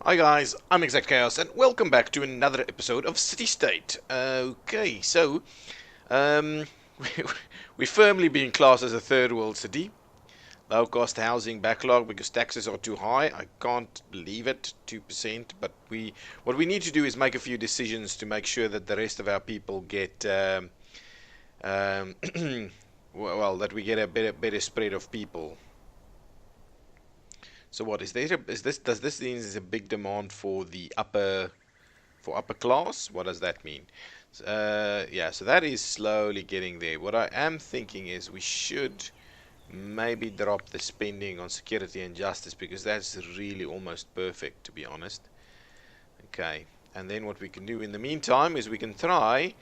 Hi guys, I'm ExactChaos and welcome back to another episode of CityState. Okay, so um, we're firmly being classed as a third world city. Low cost housing backlog because taxes are too high. I can't believe it, 2%. But what we need to do is make a few decisions to make sure that the rest of our people get um, well, that we get a better spread of people. So what is there? Does this mean there's a big demand for the upper class? What does that mean? Yeah, so that is slowly getting there. What I am thinking is we should maybe drop the spending on security and justice because that's really almost perfect, to be honest. Okay, and then what we can do in the meantime is we can try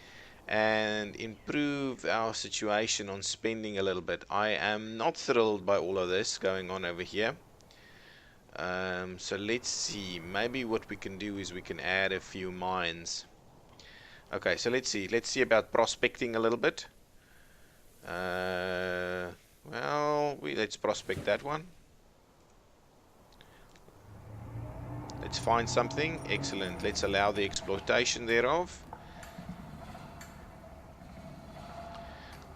and improve our situation on spending a little bit. I am not thrilled by all of this going on over here. So let's see, maybe what we can do is we can add a few mines. Okay, so let's see about prospecting a little bit. Well, let's prospect that one. Let's find something. Excellent. Let's allow the exploitation thereof.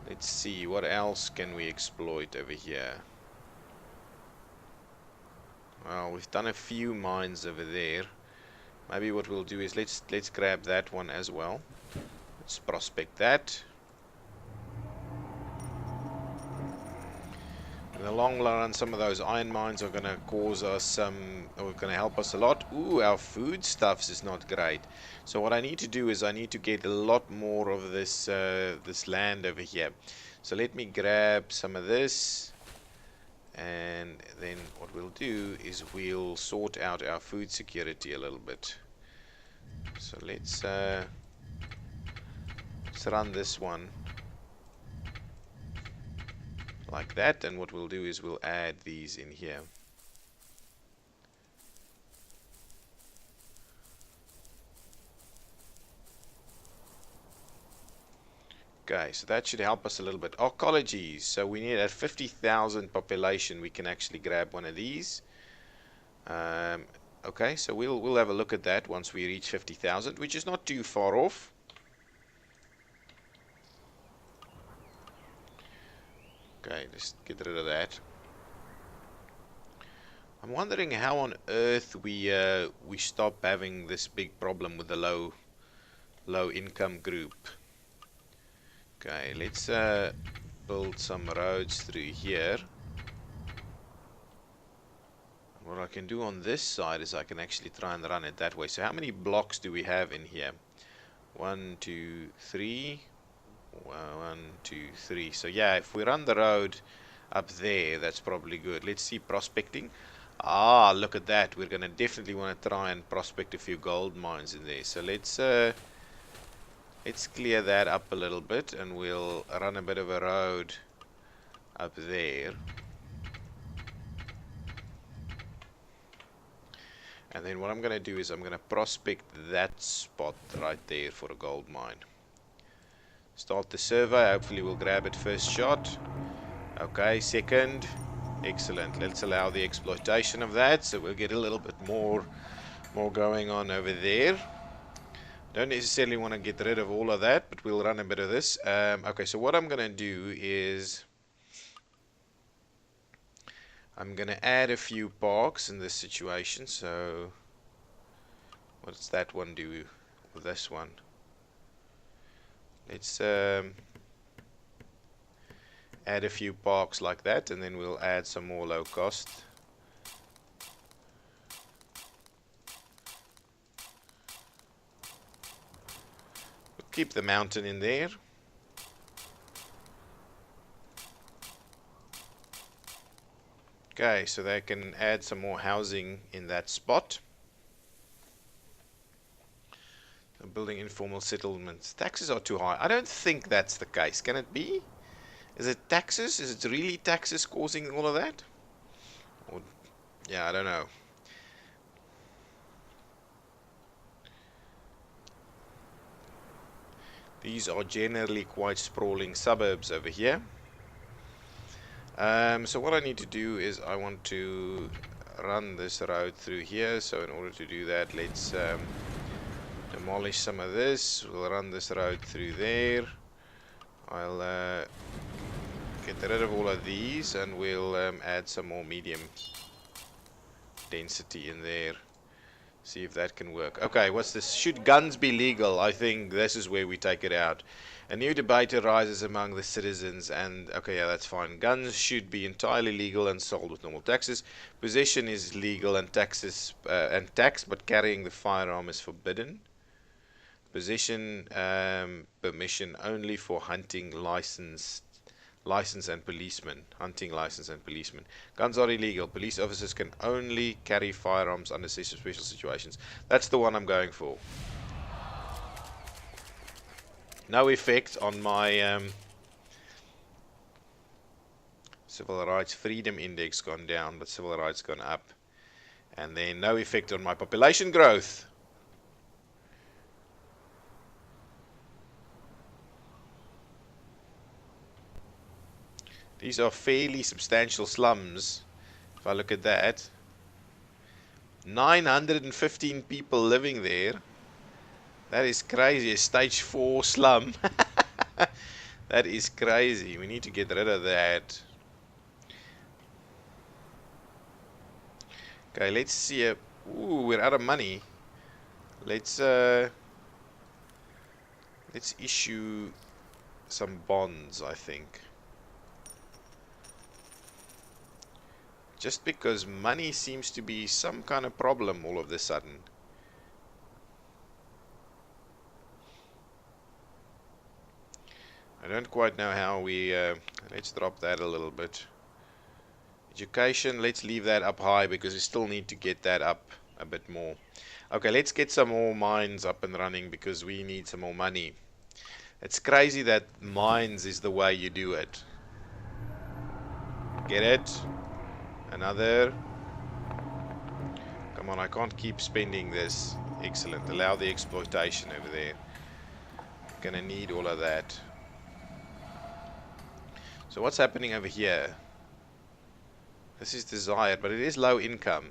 Let's see, what else can we exploit over here? Well, we've done a few mines over there. Maybe what we'll do is let's grab that one as well. Let's prospect that. In the long run, some of those iron mines are going to cause us some, or going to help us a lot. Ooh, our foodstuffs is not great. So what I need to do is I need to get a lot more of this this land over here. So let me grab some of this, and then what we'll do is we'll sort out our food security a little bit. So let's run this one like that, and what we'll do is we'll add these in here. Okay, so that should help us a little bit. Ecologies, so we need at 50,000 population we can actually grab one of these. Okay, so we'll have a look at that once we reach 50,000, which is not too far off. Okay, just get rid of that. I'm wondering how on earth we stop having this big problem with the low income group. Okay, let's build some roads through here. What I can do on this side is I can actually try and run it that way. So how many blocks do we have in here? 1, 2, 3. 1, 2, 3. So yeah, if we run the road up there, that's probably good. Let's see prospecting. Ah, look at that. We're gonna definitely want to try and prospect a few gold mines in there. So let's clear that up a little bit, and we'll run a bit of a road up there. And then what I'm gonna do is I'm gonna prospect that spot right there for a gold mine. Start the survey. Hopefully we'll grab it first shot. Okay, second. Excellent. Let's allow the exploitation of that, so we'll get a little bit more going on over there. Don't necessarily want to get rid of all of that, but we'll run a bit of this. Okay, so what I'm going to do is I'm going to add a few parks in this situation. So what's that one do with this one? Let's add a few parks like that, and then we'll add some more low cost. We'll keep the mountain in there. Okay, so they can add some more housing in that spot. Building informal settlements. Taxes are too high. I don't think that's the case. Can it be? Is it taxes? Is it really taxes causing all of that? Or, yeah, I don't know. These are generally quite sprawling suburbs over here. So what I need to do is I want to run this road through here. So in order to do that, let's demolish some of this. We'll run this road through there. I'll get rid of all of these, and we'll add some more medium density in there. See if that can work. Okay, what's this? Should guns be legal? I think this is where we take it out. A new debate arises among the citizens, and okay, yeah, that's fine. Guns should be entirely legal and sold with normal taxes. Possession is legal and taxed, but carrying the firearm is forbidden. Possession permission only for hunting license and policemen. Hunting license and policemen. Guns are illegal. Police officers can only carry firearms under special situations. That's the one I'm going for. No effect on my civil rights freedom index gone down, but civil rights gone up. And then no effect on my population growth. These are fairly substantial slums. If I look at that, 915 people living there. That is crazy. A stage 4 slum. That is crazy. We need to get rid of that. Okay, let's see. Ooh, we're out of money. Let's issue some bonds, I think. Just because money seems to be some kind of problem all of a sudden. I don't quite know how we... let's drop that a little bit. Education, let's leave that up high because we still need to get that up a bit more. Okay, let's get some more mines up and running because we need some more money. It's crazy that mines is the way you do it. Get it? Another. Come on, I can't keep spending this. Excellent. Allow the exploitation over there. Gonna need all of that. So what's happening over here? This is desired, but it is low income.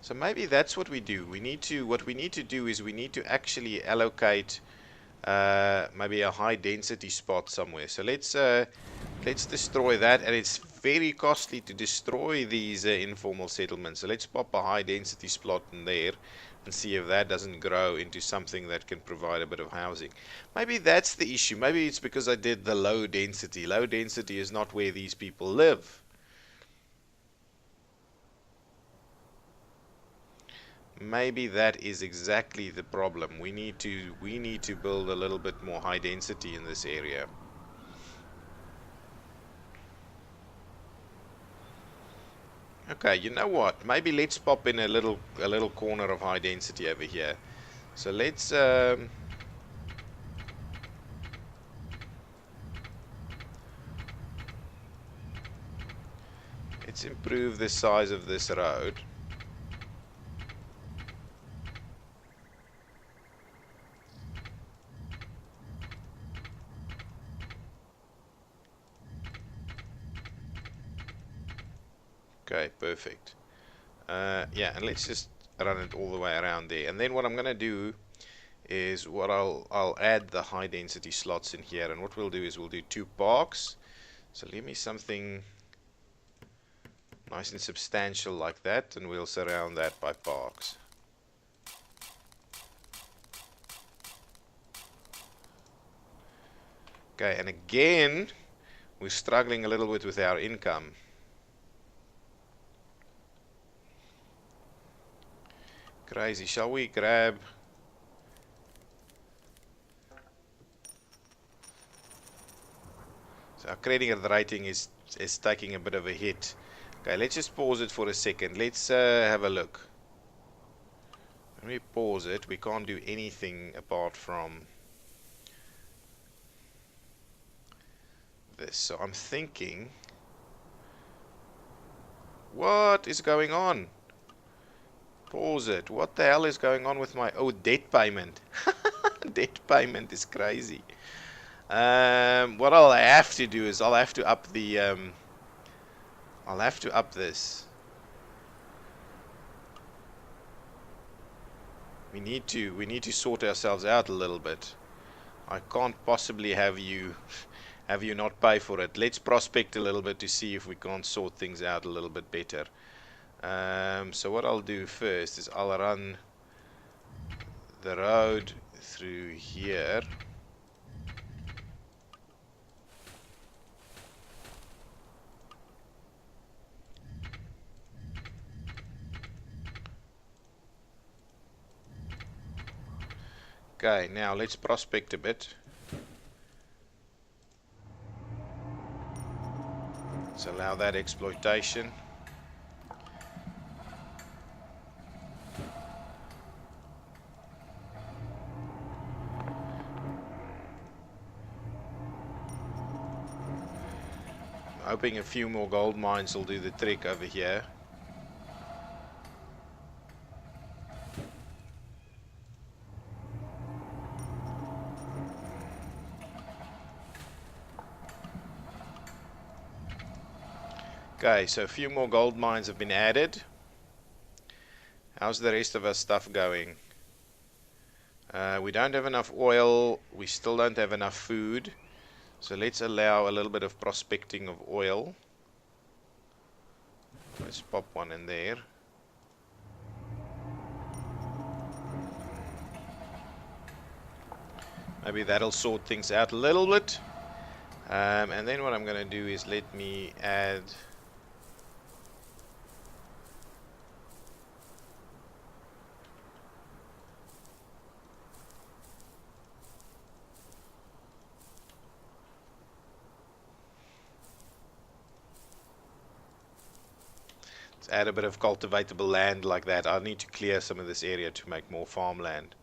So maybe that's what we do. What we need to do is we need to actually allocate maybe a high density spot somewhere. So let's destroy that, and it's very costly to destroy these informal settlements. So let's pop a high density spot in there and see if that doesn't grow into something that can provide a bit of housing. Maybe that's the issue. Maybe it's because I did the low density. Low density is not where these people live. Maybe that is exactly the problem. We need to build a little bit more high density in this area. Okay, you know what? Maybe let's pop in a little corner of high density over here. So let's improve the size of this road. Okay, perfect. Yeah, and let's just run it all the way around there. And then what I'm gonna do is I'll add the high density slots in here, and what we'll do is we'll do 2 parks. So leave me something nice and substantial like that, and we'll surround that by parks. Okay, and again we're struggling a little bit with our income. Crazy. Shall we grab... So our credit rating is taking a bit of a hit. Okay, let's just pause it for a second. Let's have a look. When we pause it, we can't do anything apart from this. So I'm thinking, what is going on? Pause it. What the hell is going on with my... Oh, debt payment. Debt payment is crazy. What I'll have to do is I'll have to up the... I'll have to up this. We need to sort ourselves out a little bit. I can't possibly have you not pay for it. Let's prospect a little bit to see if we can't sort things out a little bit better. So what I'll do first is I'll run the road through here. Okay, now let's prospect a bit. Let's allow that exploitation. Hoping a few more gold mines will do the trick over here. Okay, so a few more gold mines have been added. How's the rest of our stuff going? We don't have enough oil. We still don't have enough food. So let's allow a little bit of prospecting of oil. Let's pop one in there. Maybe that'll sort things out a little bit. And then what I'm going to do is let me add... add a bit of cultivatable land like that. I need to clear some of this area to make more farmland.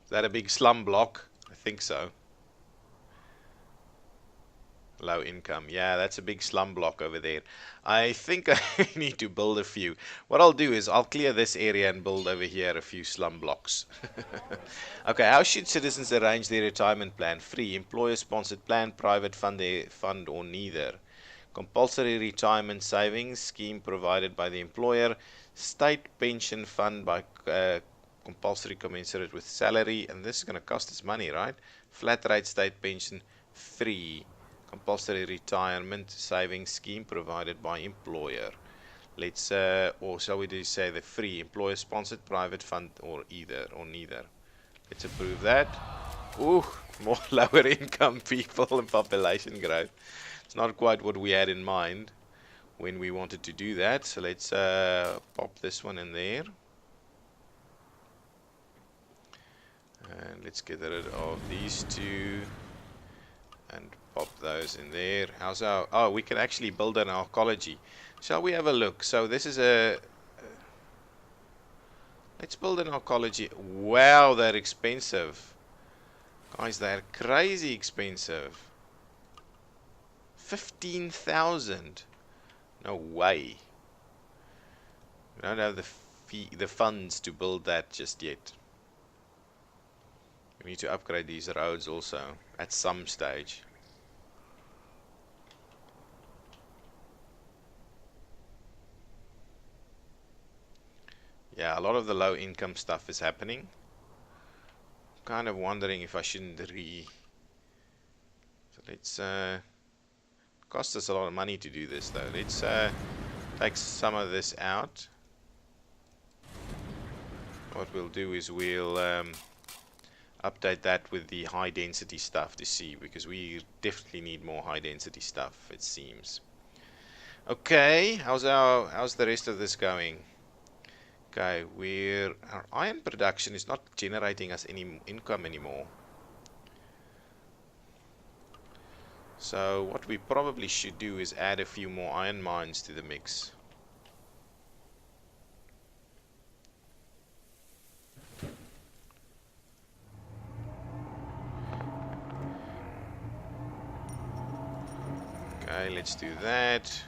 Is that a big slum block? I think so. Low income. Yeah, that's a big slum block over there. I think I need to build a few. What I'll do is I'll clear this area and build over here a few slum blocks. Okay, how should citizens arrange their retirement plan? Free, employer-sponsored plan, private fund, or neither. Compulsory retirement savings scheme provided by the employer. State pension fund by compulsory commensurate with salary. And this is going to cost us money, right? Flat rate state pension, free. Compulsory retirement savings scheme provided by employer. Let's or shall we do say the free, employer sponsored, private fund, or either or neither. Let's approve that. Ooh, more lower income people and population growth. It's not quite what we had in mind when we wanted to do that. So let's pop this one in there. And let's get rid of these two. And pop those in there. How's our... Oh, we can actually build an arcology. Shall we have a look? So this is a... Let's build an arcology. Wow, they're expensive. Guys, they're crazy expensive. 15,000. No way. We don't have the funds to build that just yet. We need to upgrade these roads also at some stage. Yeah, a lot of the low income stuff is happening. Kind of wondering if I shouldn't So let's cost us a lot of money to do this though. Let's take some of this out. What we'll do is we'll update that with the high density stuff to see, because we definitely need more high density stuff, it seems. Okay, how's the rest of this going? Okay, our iron production is not generating us any income anymore. So what we probably should do is add a few more iron mines to the mix. Okay, let's do that.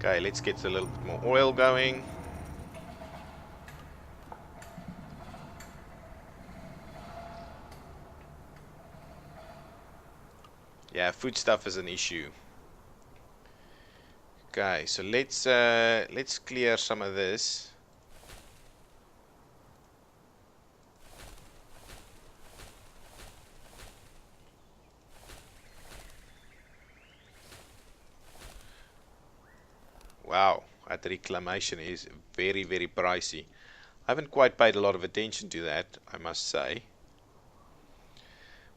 Okay, let's get a little bit more oil going. Yeah, food stuff is an issue. Okay, so let's clear some of this. Wow, that reclamation is very, very pricey. I haven't quite paid a lot of attention to that, I must say.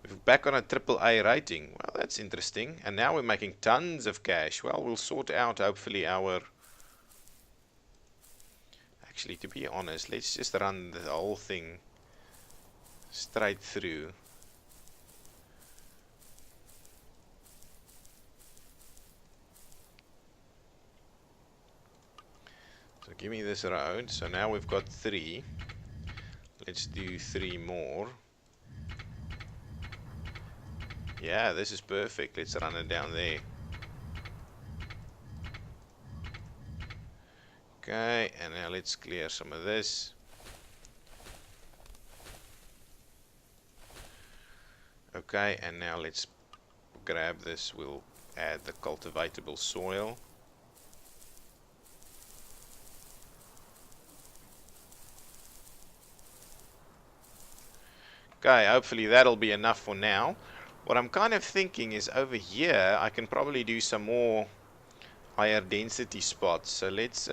We're back on a AAA rating. Well, that's interesting. And now we're making tons of cash. Well, we'll sort out, hopefully, our... Actually, to be honest, let's just run the whole thing straight through. So give me this road. So now we've got 3. Let's do 3 more. Yeah, this is perfect. Let's run it down there. Okay, and now let's clear some of this. Okay, and now let's grab this. We'll add the cultivatable soil. Okay, hopefully that'll be enough for now. What I'm kind of thinking is over here I can probably do some more higher density spots. So let's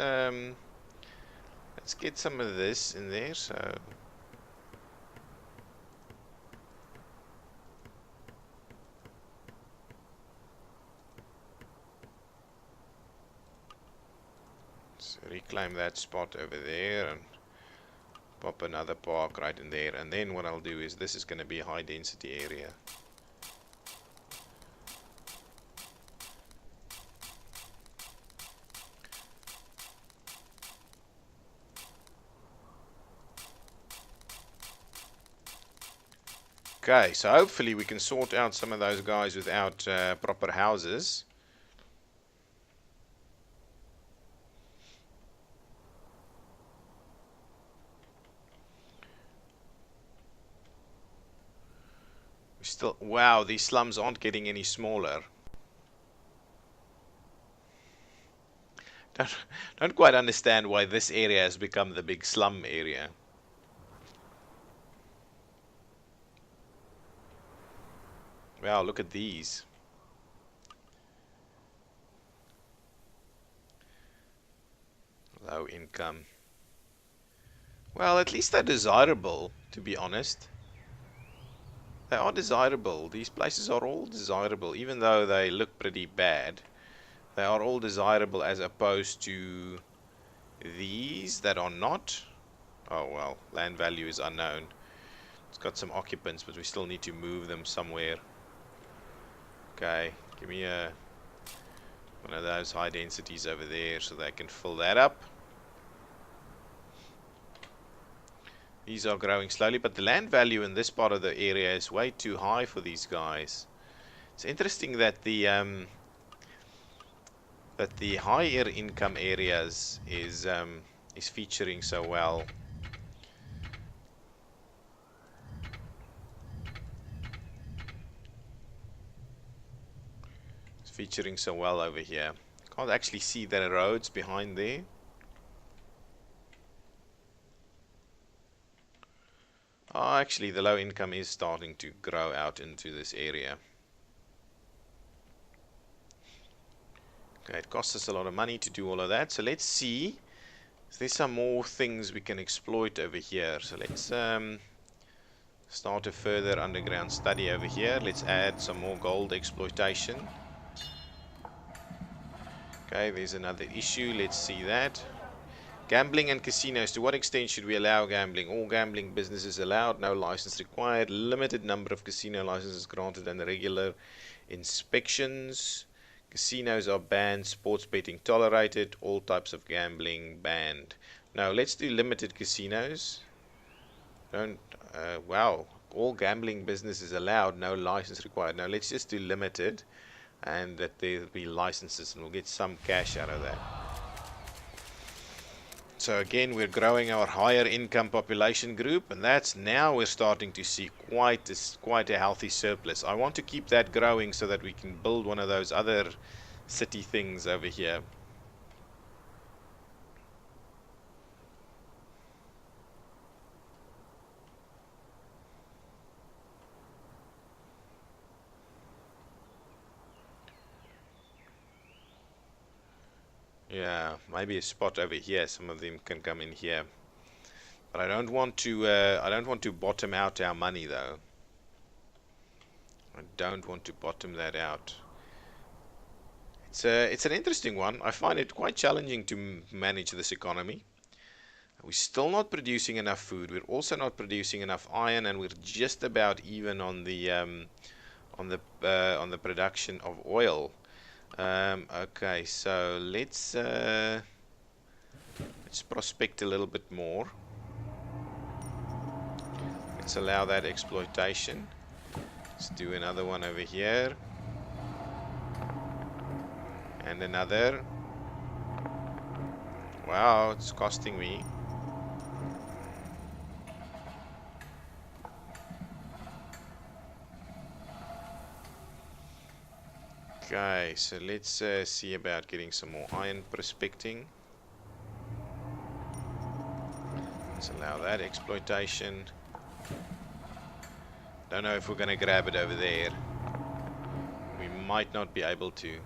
get some of this in there. So let's reclaim that spot over there and pop another park right in there. And then what I'll do is this is going to be a high density area. Okay, so hopefully we can sort out some of those guys without proper houses. Still, wow, these slums aren't getting any smaller. Don't quite understand why this area has become the big slum area. Wow, look at these. Low income. Well, at least they're desirable, to be honest. They are desirable. These places are all desirable, even though they look pretty bad. They are all desirable as opposed to these that are not. Oh well, land value is unknown. It's got some occupants, but we still need to move them somewhere. Okay, give me one of those high densities over there so that I can fill that up. These are growing slowly, but the land value in this part of the area is way too high for these guys. It's interesting that the higher income areas is featuring so well. It's featuring so well over here. Can't actually see the roads behind there. Oh, actually, the low income is starting to grow out into this area. Okay, it costs us a lot of money to do all of that. So let's see. There's some more things we can exploit over here. So let's start a further underground study over here. Let's add some more gold exploitation. Okay, there's another issue. Let's see that. Gambling and casinos. To what extent should we allow gambling? All gambling businesses allowed. No license required. Limited number of casino licenses granted and regular inspections. Casinos are banned. Sports betting tolerated. All types of gambling banned. Now let's do limited casinos. Don't. Wow. All gambling businesses allowed. No license required. Now let's just do limited, and that there'll be licenses, and we'll get some cash out of that. So again, we're growing our higher income population group, and that's now we're starting to see quite a healthy surplus. I want to keep that growing so that we can build one of those other city things over here. Yeah, maybe a spot over here. Some of them can come in here, but I don't want to. I don't want to bottom out our money though. I don't want to bottom that out. It's an interesting one. I find it quite challenging to manage this economy. We're still not producing enough food. We're also not producing enough iron, and we're just about even on the production of oil. Okay, so let's prospect a little bit more. Let's allow that exploitation. Let's do another one over here. And another. Wow, it's costing me. Okay, so let's see about getting some more iron prospecting. Let's allow that exploitation. Don't know if we're going to grab it over there. We might not be able to.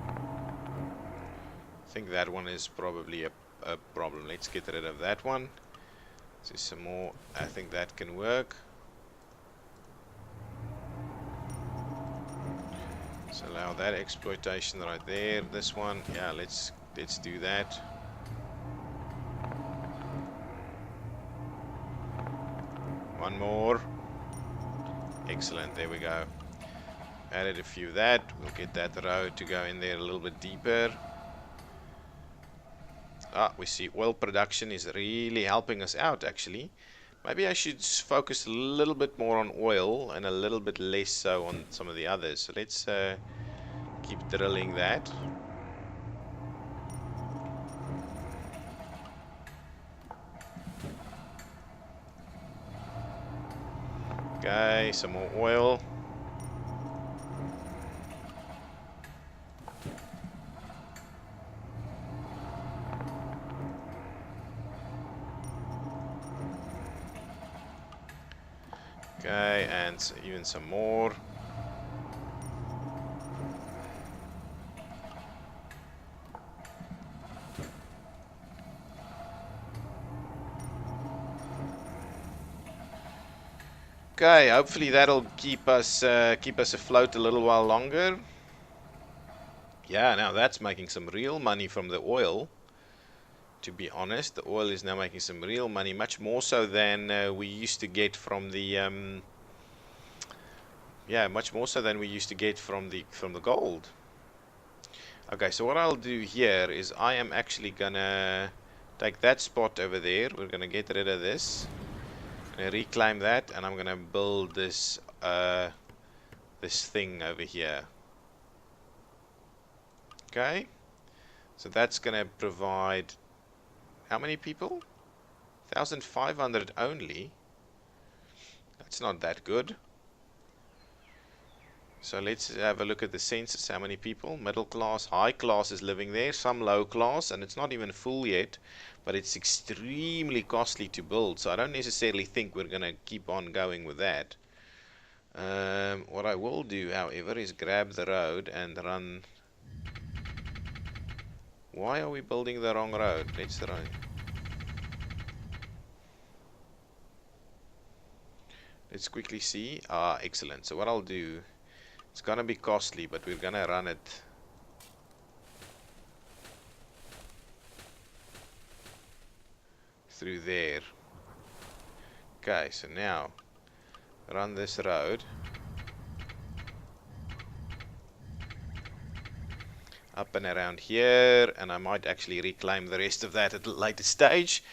I think that one is probably a problem. Let's get rid of that one. See some more. I think that can work. Let's allow that exploitation right there. This one, yeah, let's do that. One more. Excellent, there we go. Added a few of that. We'll get that road to go in there a little bit deeper. Ah, we see oil production is really helping us out actually. Maybe I should focus a little bit more on oil and a little bit less so on some of the others. So let's keep drilling that. Okay, some more oil. Okay, and even some more. Okay, hopefully that'll keep us afloat a little while longer. Yeah, now that's making some real money from the oil. To be honest, the oil is now making some real money, much more so than we used to get from the yeah, much more so than we used to get from the gold. Okay, so what I'll do here is I am actually gonna take that spot over there. We're gonna get rid of this. I'm gonna reclaim that, and I'm gonna build this this thing over here. Okay, so that's gonna provide how many people? 1,500 only. That's not that good. So let's have a look at the census. How many people? Middle class, high class is living there, some low class, and it's not even full yet, but it's extremely costly to build. So I don't necessarily think we're going to keep on going with that. What I will do, however, is grab the road and run. Why are we building the wrong road? Let's run. Let's quickly see. Ah, excellent. So what I'll do, it's gonna be costly, but we're gonna run it through there. Okay, so now run this road up and around here, and I might actually reclaim the rest of that at a later stage.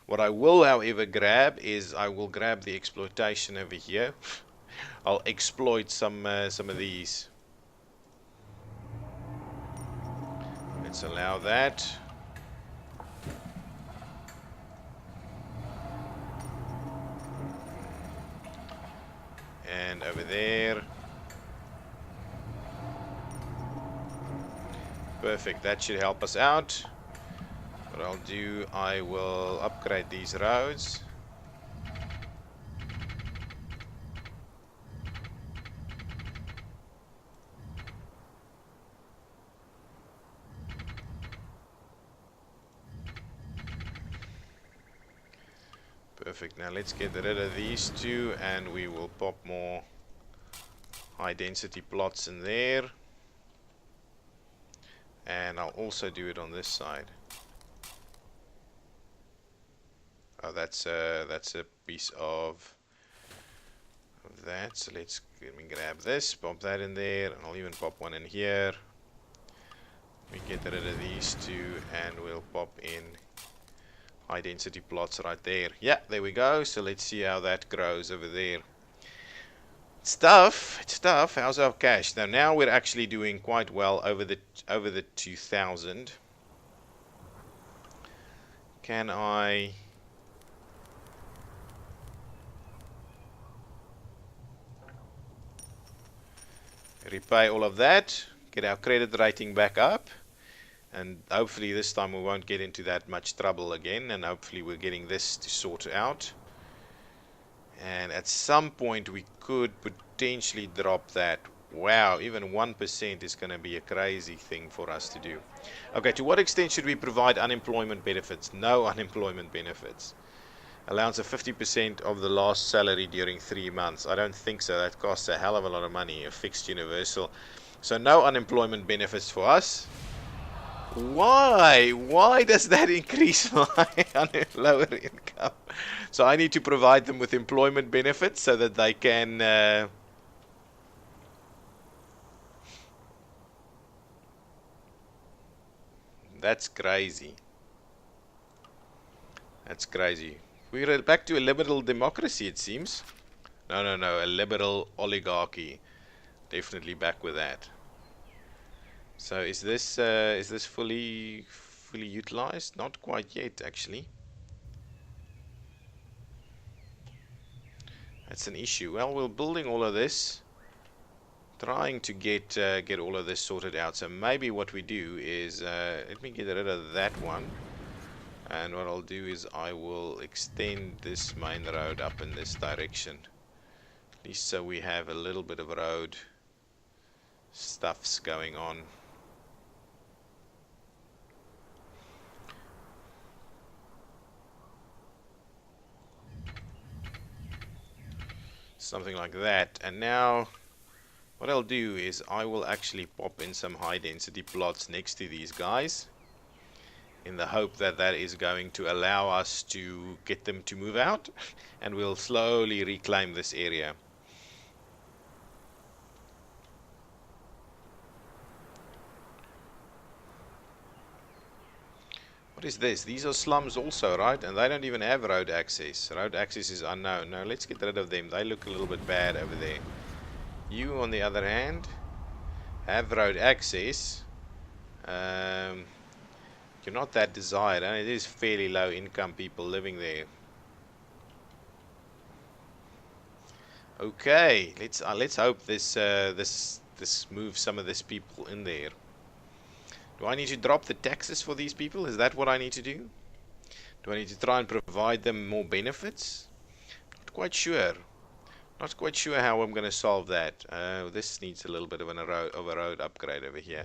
What I will, however, grab is I will grab the exploitation over here. I'll exploit some of these. Let's allow that. and over there. Perfect, that should help us out. What I'll do, I will upgrade these roads. Perfect, now let's get rid of these two and we will pop more high density plots in there. And I'll also do it on this side. Oh, that's a piece of that. So let me grab this, pop that in there, and I'll even pop one in here. We get rid of these two, and we'll pop in high density plots right there. Yeah, there we go. So let's see how that grows over there. It's tough. How's our cash? Now we're actually doing quite well over the 2000. Can I repay all of that? Get our credit rating back up, and hopefully this time we won't get into that much trouble again, and hopefully we're getting this to sort out. And at some point we could potentially drop that. Wow, even 1% is going to be a crazy thing for us to do. Okay, to what extent should we provide unemployment benefits? No unemployment benefits. Allowance of 50% of the last salary during 3 months. I don't think so. That costs a hell of a lot of money. A fixed universal. So no unemployment benefits for us. Why? Why does that increase my lower income? So I need to provide them with employment benefits so that they can... That's crazy. That's crazy. We're back to a liberal democracy, it seems. No, a liberal oligarchy. Definitely back with that. So is this fully utilized? Not quite yet, actually. That's an issue. Well, we're building all of this, trying to get all of this sorted out. So maybe what we do is let me get rid of that one, and what I'll do is I will extend this main road up in this direction, at least so we have a little bit of road stuffs going on. Something like that. And now what I'll do is I will actually pop in some high density plots next to these guys, in the hope that that is going to allow us to get them to move out, and we'll slowly reclaim this area. What is this? These are slums also, right? And they don't even have road access. Road access is unknown. No, let's get rid of them. They look a little bit bad over there. You, on the other hand, have road access. You're not that desired, and it is fairly low income people living there. Okay, let's hope this moves some of these people in there. Do I need to drop the taxes for these people? Is that what I need to do? Do I need to try and provide them more benefits? Not quite sure. Not quite sure how I'm going to solve that. This needs a little bit of a road upgrade over here.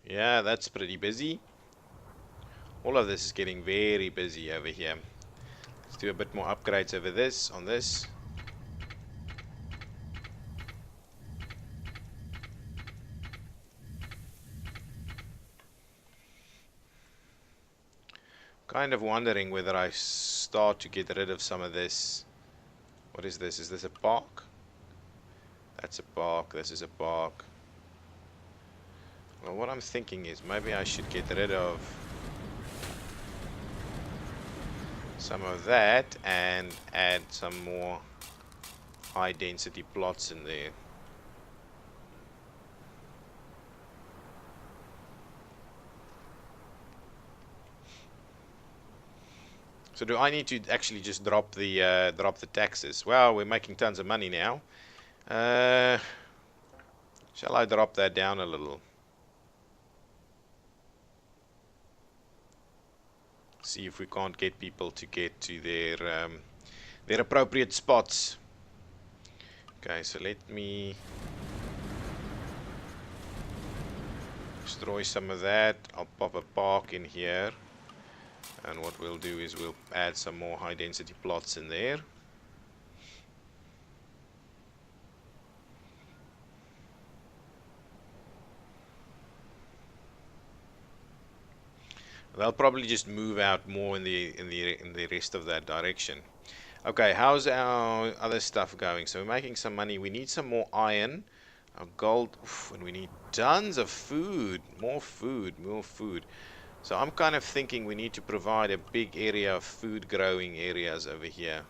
Yeah, that's pretty busy. All of this is getting very busy over here. Let's do a bit more upgrades over this, on this. Kind of wondering whether I start to get rid of some of this. What is this? Is this a park? That's a park. This is a park. Well, what I'm thinking is maybe I should get rid of some of that and add some more high density plots in there. So do I need to actually just drop the taxes? Well, we're making tons of money now. Shall I drop that down a little? See if we can't get people to get to their appropriate spots. Okay, so let me destroy some of that. I'll pop a park in here. And what we'll do is we'll add some more high density plots in there. They'll probably just move out more in the rest of that direction. Okay, how's our other stuff going? So we're making some money. We need some more iron. Our gold, and we need tons of food. More food, more food. So I'm kind of thinking we need to provide a big area of food growing areas over here.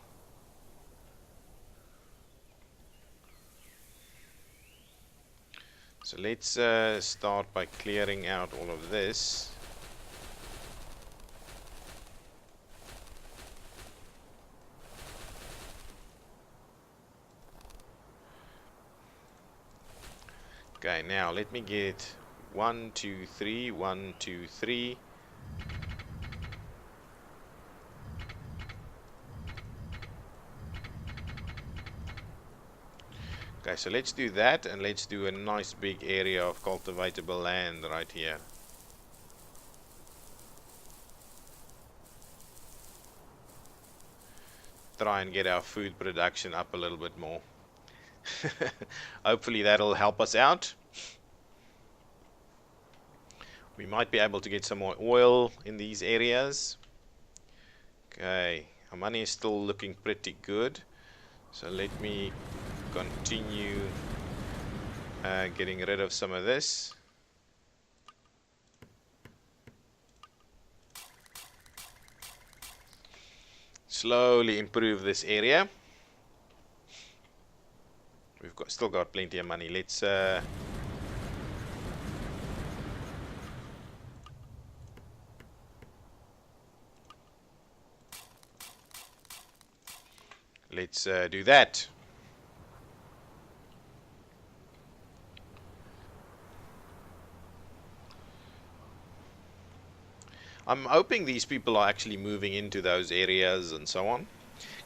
So let's start by clearing out all of this. Okay, now let me get 1, 2, 3, 1, 2, 3. Okay, so let's do that, and let's do a nice big area of cultivatable land right here. Try and get our food production up a little bit more. Hopefully that'll help us out. We might be able to get some more oil in these areas. Okay, our money is still looking pretty good. So let me continue getting rid of some of this. Slowly improve this area. We've still got plenty of money. Let's do that. I'm hoping these people are actually moving into those areas and so on.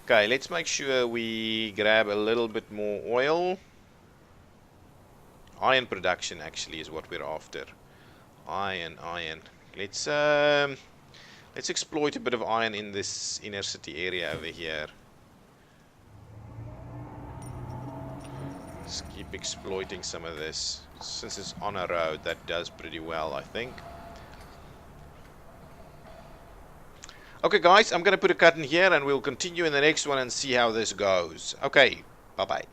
Okay, let's make sure we grab a little bit more oil. Iron production actually is what we're after. Iron. Let's exploit a bit of iron in this inner city area over here. Let's keep exploiting some of this. Since it's on a road, that does pretty well, I think. Okay guys, I'm going to put a cut in here and we'll continue in the next one and see how this goes. Okay, bye bye.